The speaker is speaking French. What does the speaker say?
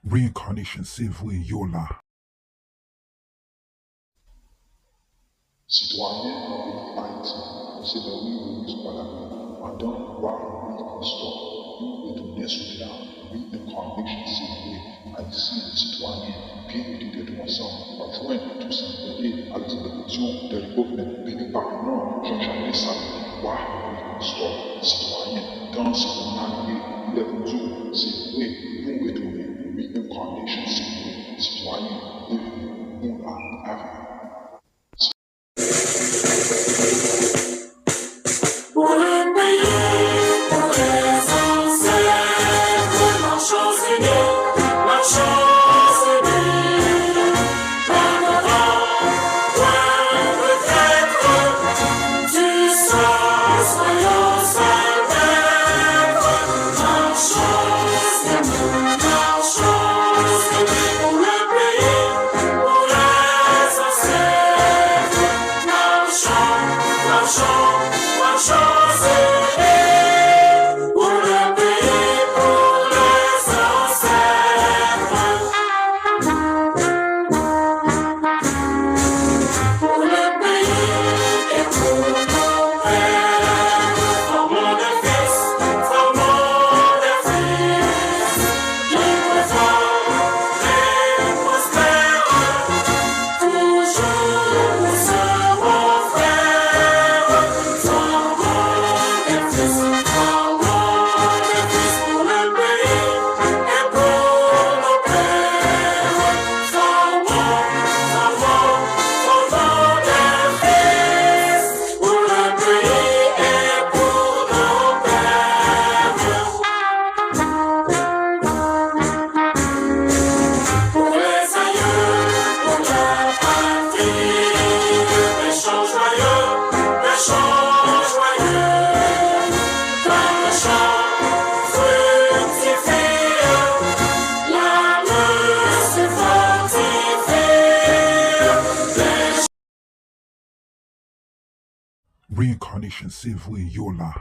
Reincarnation, c'est vrai, yo là. Citoyen de Haïti, c'est Marie-Louise Coidavid, pendant Marie-Louise Coidavid, nous retournons sur la reincarnation, c'est vrai, haïtien, citoyen, bien unis d'être ensemble, pour joindre tous ensemble à la dimension de l'époque béni par le nom, Jean-Jacques Dessalines, Marie-Louise Coidavid, citoyen, dans ce qu'on a lié, il est toujours, c'est vrai, nous retournons, reincarnation, c'est vrai, citoyen, devenez, nous là, avec. Pour le pays, pour les ancêtres, marchons unis, demeurant loin peut-être du sang, soyons salvaires, marchons unis, pour le pays, pour les ancêtres, marchons unis, pour le pays, pour les ancêtres, pour le pays et pour nos pères, formons des fils, libres, forts et prospères, toujours nous serons frères, formons des fils pour le pays et pour nos pères, formons des fils pour le pays et pour nos pères, pour les aïeux, pour la patrie, des chants joyeux, comme le chant fructifie, l'âme se fortifie. Reincarnation, c'est vrai, yo là.